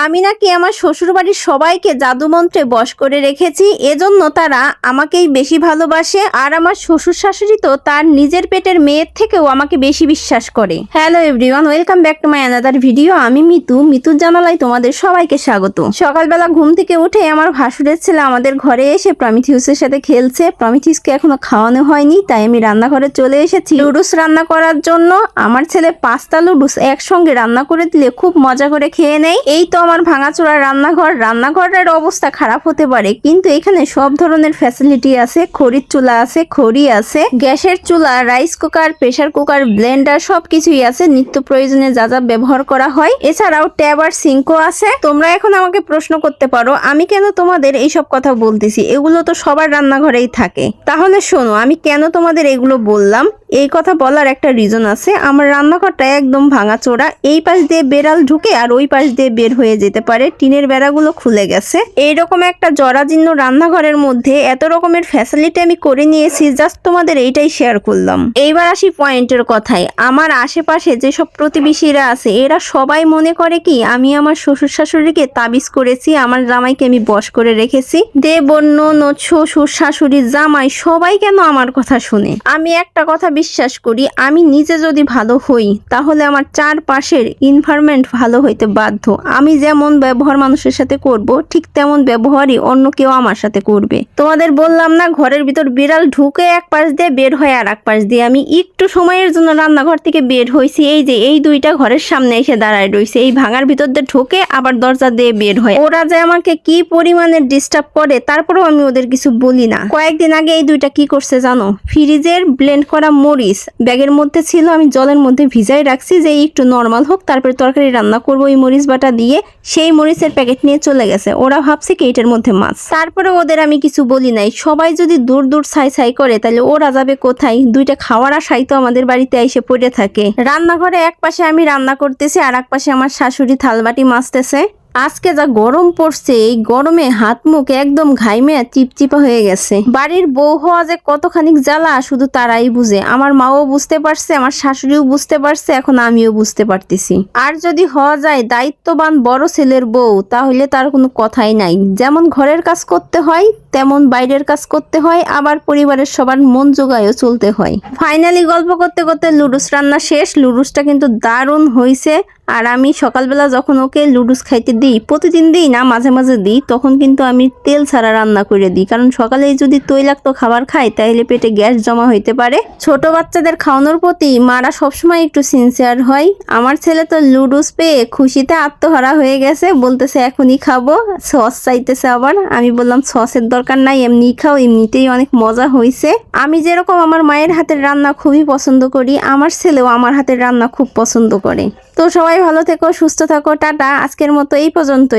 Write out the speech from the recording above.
আমি নাকি আমার শ্বশুরবাড়ির সবাইকে জাদুমন্ত্রে বশ করে রেখেছি, এজন্য তারা আমাকেই বেশি ভালোবাসে। আর আমার শ্বশুর শাশুড়ি তো তার নিজের পেটের মেয়ের থেকেও আমাকে বেশি বিশ্বাস করে। Hello everyone, welcome back to my another video. আমি মিতুর জানালায় তোমাদের সবাইকে স্বাগত। সকালবেলা ঘুম থেকে উঠে আমার ভাসুরের ছেলে আমাদের ঘরে এসে প্রমিথিউসের সাথে খেলছে। প্রমিথিউসকে এখনো খাওয়ানো হয়নি, তাই আমি রান্নাঘরে চলে এসেছি লুডুস রান্না করার জন্য। আমার ছেলে 5টা লুডুস একসঙ্গে রান্না করে দিলে খুব মজা করে খেয়ে নেয়। এই তো আমার ভাঙাচোরা রান্নাঘরের অবস্থা খারাপ হতে পারে, কিন্তু এখানে সব ধরনের ফ্যাসিলিটি আছে। খড়ির চুলা আছে, খড়ি আছে, গ্যাসের চুলা, rice cooker, pressure cooker, Blender সবকিছুই আছে। নিত্য প্রয়োজনে যা যা ব্যবহার করা হয়, এছাড়াও ট্যাব আর সিঙ্কও আছে। তোমরা এখন আমাকে প্রশ্ন করতে পারো আমি কেন তোমাদের এইসব কথা বলতেছি, এগুলো তো সবার রান্নাঘরেই থাকে। তাহলে শোনো, আমি কেন তোমাদের এগুলো বললাম। এই কথা বলার একটা রিজন আছে। আমার রান্নাঘরটা একদম ভাঙাচোরা, এই পাশ দিয়ে বেড়াল ঢুকে আর ওই পাশ দিয়ে বের হয়ে যেতে পারে। টিনের বেড়াগুলো খুলে গেছে। এইরকম একটা জরাজীর্ণ রান্নাঘরের মধ্যে এত রকমের ফ্যাসিলিটি আমি করে নিয়েছি, জাস্ট তোমাদের এইটাই শেয়ার করলাম। এইবার আসি পয়েন্টের কথায়। আমার আশেপাশে যেসব প্রতিবেশীরা আছে, এরা সবাই মনে করে কি আমি আমার শ্বশুর শাশুড়িকে তাবিজ করেছি, আমার জামাইকে আমি বশ করে রেখেছি। দেবর, ননদ, শ্বশুর শাশুড়ি, জামাই সবাই কেন আমার কথা শুনে। আমি একটা কথা বিশ্বাস করি, আমি নিজে যদি ভালো হই তাহলে আমার চারপাশের এনভায়রনমেন্ট ভালো হইতে বাধ্য। আমি যেমন ব্যবহার মানুষের সাথে করব, ঠিক তেমন ব্যবহারই অন্য কেউ আমার সাথে করবে। তোমাদের বললাম না, ঘরের ভিতর বিড়াল ঢুকে এক পাশ দিয়ে বের হয় আর এক পাশ দিয়ে। আমি একটু সময়ের জন্য রান্নাঘর থেকে বের হয়েছি, এই যে এই দুইটা ঘরের সামনে এসে দাঁড়ায় রয়েছে। এই ভাঙার ভিতর দিয়ে ঢোকে আবার দরজা দিয়ে বের হয়। ওরা যে আমাকে কি পরিমাণে ডিস্টার্ব করে, তারপরেও আমি ওদের কিছু বলি না। কয়েকদিন আগে এই দুইটা কি করছে জানো? ফ্রিজের ব্লেন্ড করা মরিচ ব্যাগের মধ্যে ছিল, আমি জলের মধ্যে ভিজাই রাখছি যে একটু নর্মাল হোক, তারপরে তরকারি রান্না করবো ওই মরিচ বাটা দিয়ে। সেই মরিচের প্যাকেট নিয়ে চলে গেছে। ওরা ভাবছে কি এটার মধ্যে মাছ। তারপরে ওদের আমি কিছু বলি নাই। সবাই যদি দূর দূর ছাই করে, তাহলে ওরা যাবে কোথায়? দুইটা খাওয়ার আশাই তো আমাদের বাড়িতে এসে পড়ে থাকে। রান্নাঘরে এক পাশে আমি রান্না করতেছি, আর এক পাশে আমার শাশুড়ি থালবাটি মাজতেছে। আজকে যা গরম পড়ছে, এই গরমে হাত মুখ একদম ঘাইমে চিপচিপা হয়ে গেছে। বাড়ির বউ হওয়া যে কতখানি জ্বালা শুধু তারাই বুঝে। আমার মাও বুঝতে পারছে, আমার শাশুড়িও বুঝতে পারছে, এখন আমিও বুঝতে পারতেছি। আর যদি হওয়া যায় দায়িত্ববান বড় ছেলের বউ, তাহলে তার কোনো কথাই নাই। যেমন ঘরের কাজ করতে হয়, তেমন বাইরের কাজ করতে হয়, আবার পরিবারের সবার মন জোগায়ও চলতে হয়। ফাইনালি গল্প করতে করতে লুডুস রান্না শেষ। লুডুসটা কিন্তু দারুণ হয়েছে। আর আমি সকালবেলা যখন ওকে লুডুস খাইতে দিই, প্রতিদিন দিই না, মাঝে মাঝে দিই, তখন কিন্তু আমি তেল ছাড়া রান্না করে দিই। কারণ সকালে যদি তৈলাক্ত খাবার খাই তাহলে পেটে গ্যাস জমা হইতে পারে। ছোট বাচ্চাদের খাওয়ানোর প্রতি মারা সবসময় একটু সিনসিয়ার হয়। আমার ছেলে তো লুডুস পেয়ে খুশিতে আত্মহারা হয়ে গেছে, বলতেছে এখনই খাবো। সস চাইতেছে আবার। আমি বললাম সসের দরকার নাই, এমনি খাও, এমনিতেই অনেক মজা হয়েছে। আমি যেরকম আমার মায়ের হাতের রান্না খুবই পছন্দ করি, আমার ছেলেও আমার হাতের রান্না খুব পছন্দ করে। তো সবাই ভালো থেকো, সুস্থ থাকো, টাটা। আজকের মতো এই পর্যন্তই।